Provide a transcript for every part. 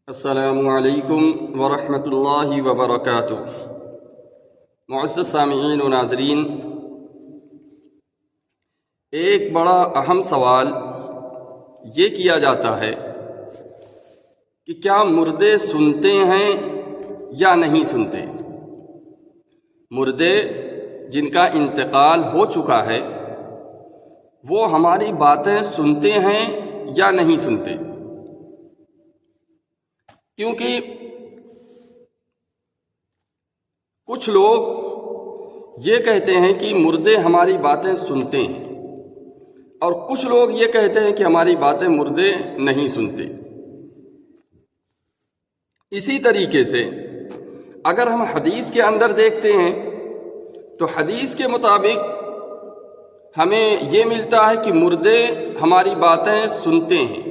السلام علیکم ورحمۃ اللہ وبرکاتہ۔ معزز سامعین و ناظرین، ایک بڑا اہم سوال یہ کیا جاتا ہے کہ کیا مردے سنتے ہیں یا نہیں سنتے؟ مردے جن کا انتقال ہو چکا ہے وہ ہماری باتیں سنتے ہیں یا نہیں سنتے؟ کیونکہ کچھ لوگ یہ کہتے ہیں کہ مردے ہماری باتیں سنتے ہیں، اور کچھ لوگ یہ کہتے ہیں کہ ہماری باتیں مردے نہیں سنتے۔ اسی طریقے سے اگر ہم حدیث کے اندر دیکھتے ہیں تو حدیث کے مطابق ہمیں یہ ملتا ہے کہ مردے ہماری باتیں سنتے ہیں،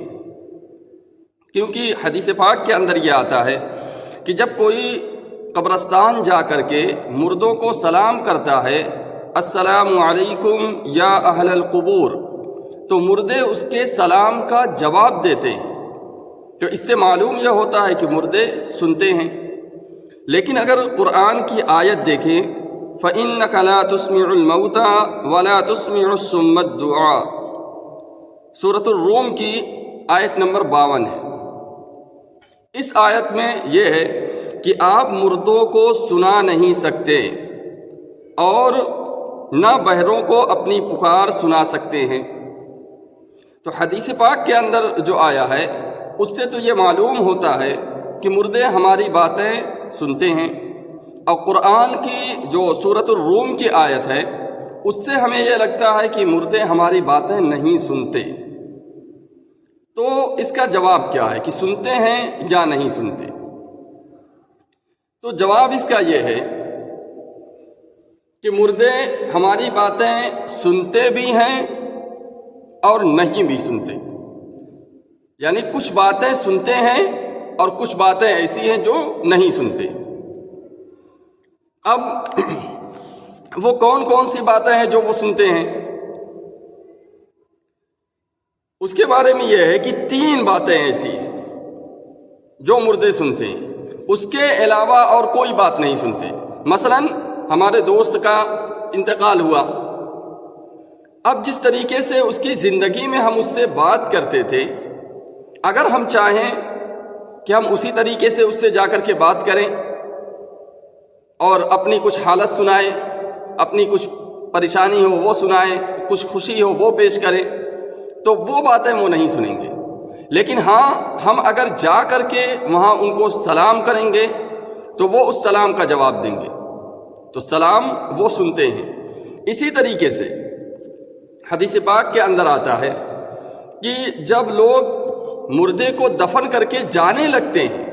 کیونکہ حدیث پاک کے اندر یہ آتا ہے کہ جب کوئی قبرستان جا کر کے مردوں کو سلام کرتا ہے، السلام علیکم یا اہل القبور، تو مردے اس کے سلام کا جواب دیتے ہیں۔ تو اس سے معلوم یہ ہوتا ہے کہ مردے سنتے ہیں۔ لیکن اگر قرآن کی آیت دیکھیں، فَإِنَّكَ لَا تُسْمِعُ الْمَوْتَى وَلَا تُسْمِعُ الصُّمَّ الدُّعَاءَ، سورۃ الروم کی آیت نمبر 52 ہے۔ اس آیت میں یہ ہے کہ آپ مردوں کو سنا نہیں سکتے اور نہ بہروں کو اپنی پکار سنا سکتے ہیں۔ تو حدیث پاک کے اندر جو آیا ہے اس سے تو یہ معلوم ہوتا ہے کہ مردے ہماری باتیں سنتے ہیں، اور قرآن کی جو سورۃ الروم کی آیت ہے اس سے ہمیں یہ لگتا ہے کہ مردے ہماری باتیں نہیں سنتے۔ تو اس کا جواب کیا ہے کہ سنتے ہیں یا نہیں سنتے؟ تو جواب اس کا یہ ہے کہ مردے ہماری باتیں سنتے بھی ہیں اور نہیں بھی سنتے، یعنی کچھ باتیں سنتے ہیں اور کچھ باتیں ایسی ہیں جو نہیں سنتے۔ اب وہ کون کون سی باتیں ہیں جو وہ سنتے ہیں؟ اس کے بارے میں یہ ہے کہ 3 باتیں ایسی ہیں جو مردے سنتے ہیں، اس کے علاوہ اور کوئی بات نہیں سنتے۔ مثلا ہمارے دوست کا انتقال ہوا، اب جس طریقے سے اس کی زندگی میں ہم اس سے بات کرتے تھے، اگر ہم چاہیں کہ ہم اسی طریقے سے اس سے جا کر کے بات کریں اور اپنی کچھ حالت سنائیں، اپنی کچھ پریشانی ہو وہ سنائیں، کچھ خوشی ہو وہ پیش کریں، تو وہ باتیں وہ نہیں سنیں گے۔ لیکن ہاں، ہم اگر جا کر کے وہاں ان کو سلام کریں گے تو وہ اس سلام کا جواب دیں گے، تو سلام وہ سنتے ہیں۔ اسی طریقے سے حدیث پاک کے اندر آتا ہے کہ جب لوگ مردے کو دفن کر کے جانے لگتے ہیں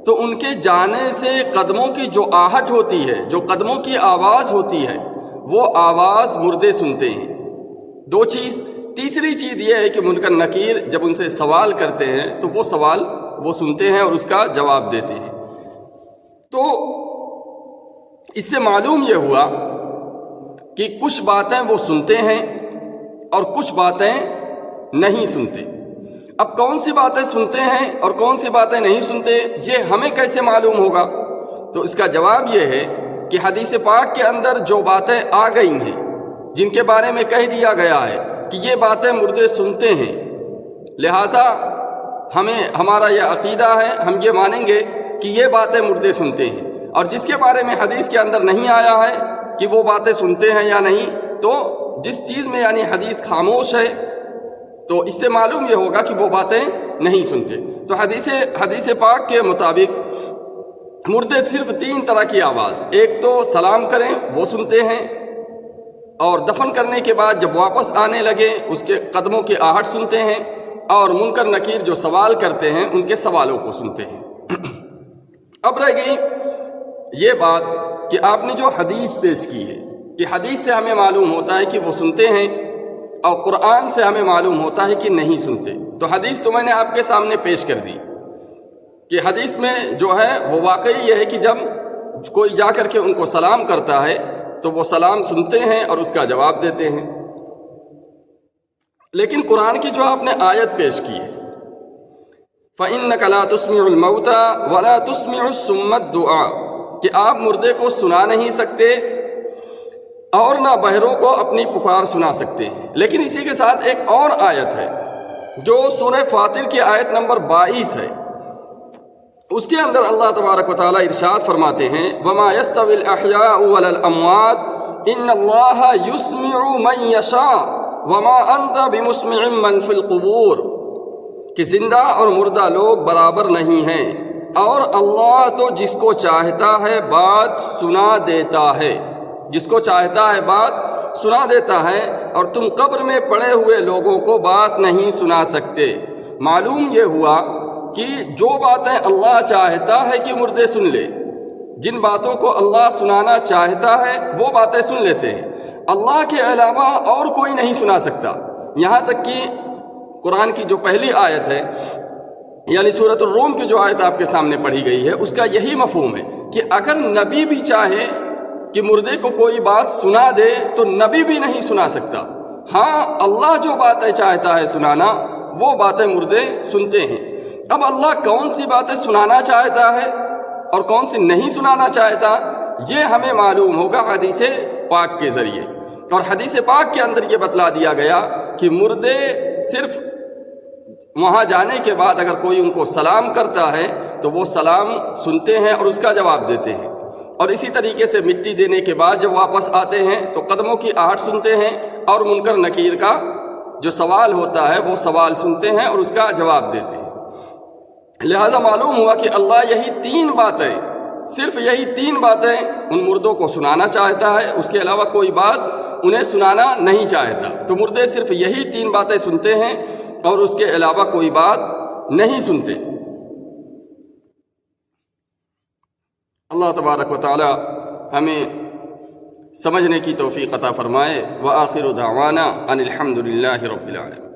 تو ان کے جانے سے قدموں کی جو آہٹ ہوتی ہے، جو قدموں کی آواز ہوتی ہے، وہ آواز مردے سنتے ہیں۔ 2 چیز۔ تیسری چیز یہ ہے کہ منکر نکیر جب ان سے سوال کرتے ہیں تو وہ سوال وہ سنتے ہیں اور اس کا جواب دیتے ہیں۔ تو اس سے معلوم یہ ہوا کہ کچھ باتیں وہ سنتے ہیں اور کچھ باتیں نہیں سنتے۔ اب کون سی باتیں سنتے ہیں اور کون سی باتیں نہیں سنتے، یہ ہمیں کیسے معلوم ہوگا؟ تو اس کا جواب یہ ہے کہ حدیث پاک کے اندر جو باتیں آ گئی ہیں، جن کے بارے میں کہہ دیا گیا ہے کہ یہ باتیں مردے سنتے ہیں، لہٰذا ہمارا یہ عقیدہ ہے، ہم یہ مانیں گے کہ یہ باتیں مردے سنتے ہیں۔ اور جس کے بارے میں حدیث کے اندر نہیں آیا ہے کہ وہ باتیں سنتے ہیں یا نہیں، تو جس چیز میں یعنی حدیث خاموش ہے تو اس سے معلوم یہ ہوگا کہ وہ باتیں نہیں سنتے۔ تو حدیث پاک کے مطابق مردے صرف 3 طرح کی آواز، ایک تو سلام کریں وہ سنتے ہیں، اور دفن کرنے کے بعد جب واپس آنے لگے اس کے قدموں کی آہٹ سنتے ہیں، اور منکر نکیر جو سوال کرتے ہیں ان کے سوالوں کو سنتے ہیں۔ اب رہ گئی یہ بات کہ آپ نے جو حدیث پیش کی ہے، کہ حدیث سے ہمیں معلوم ہوتا ہے کہ وہ سنتے ہیں، اور قرآن سے ہمیں معلوم ہوتا ہے کہ نہیں سنتے۔ تو حدیث تو میں نے آپ کے سامنے پیش کر دی کہ حدیث میں جو ہے وہ واقعی یہ ہے کہ جب کوئی جا کر کے ان کو سلام کرتا ہے تو وہ سلام سنتے ہیں اور اس کا جواب دیتے ہیں۔ لیکن قرآن کی جو آپ نے آیت پیش کی ہے، فَإِنَّكَ لَا تُسْمِعُ الْمَوْتَى وَلَا تُسْمِعُ الصُّمَّ الدُّعَاءَ، کہ آپ مردے کو سنا نہیں سکتے اور نہ بہروں کو اپنی پکار سنا سکتے ہیں۔ لیکن اسی کے ساتھ ایک اور آیت ہے جو سورہ فاطر کی آیت نمبر 22 ہے، اس کے اندر اللہ تبارک و تعالیٰ ارشاد فرماتے ہیں وَمَا يَسْتَوِي الْأَحْيَاءُ وَلَا الْأَمْوَاتُ إِنَّ اللَّهَ يُسْمِعُ مَن يَشَاءُ وَمَا أَنْتَ بِمُسْمِعٍ مَّن فِي الْقُبُورِ، کہ زندہ اور مردہ لوگ برابر نہیں ہیں، اور اللہ تو جس کو چاہتا ہے بات سنا دیتا ہے، جس کو چاہتا ہے بات سنا دیتا ہے، اور تم قبر میں پڑے ہوئے لوگوں کو بات نہیں سنا سکتے۔ معلوم یہ ہوا کہ جو باتیں اللہ چاہتا ہے کہ مردے سن لے، جن باتوں کو اللہ سنانا چاہتا ہے وہ باتیں سن لیتے ہیں، اللہ کے علاوہ اور کوئی نہیں سنا سکتا۔ یہاں تک کہ قرآن کی جو پہلی آیت ہے، یعنی سورۃ الروم کی جو آیت آپ کے سامنے پڑھی گئی ہے، اس کا یہی مفہوم ہے کہ اگر نبی بھی چاہے کہ مردے کو کوئی بات سنا دے تو نبی بھی نہیں سنا سکتا۔ ہاں، اللہ جو باتیں چاہتا ہے سنانا وہ باتیں مردے سنتے ہیں۔ اب اللہ کون سی باتیں سنانا چاہتا ہے اور کون سی نہیں سنانا چاہتا، یہ ہمیں معلوم ہوگا حدیث پاک کے ذریعے۔ اور حدیث پاک کے اندر یہ بتلا دیا گیا کہ مردے صرف وہاں جانے کے بعد اگر کوئی ان کو سلام کرتا ہے تو وہ سلام سنتے ہیں اور اس کا جواب دیتے ہیں، اور اسی طریقے سے مٹی دینے کے بعد جب واپس آتے ہیں تو قدموں کی آہٹ سنتے ہیں، اور منکر نکیر کا جو سوال ہوتا ہے وہ سوال سنتے ہیں اور اس کا جواب دیتے ہیں۔ لہذا معلوم ہوا کہ اللہ یہی تین باتیں، صرف یہی تین باتیں ان مردوں کو سنانا چاہتا ہے، اس کے علاوہ کوئی بات انہیں سنانا نہیں چاہتا۔ تو مردے صرف یہی تین باتیں سنتے ہیں اور اس کے علاوہ کوئی بات نہیں سنتے۔ اللہ تبارک و تعالی ہمیں سمجھنے کی توفیق عطا فرمائے۔ وآخر دعوانا ان الحمد للہ رب العالمین۔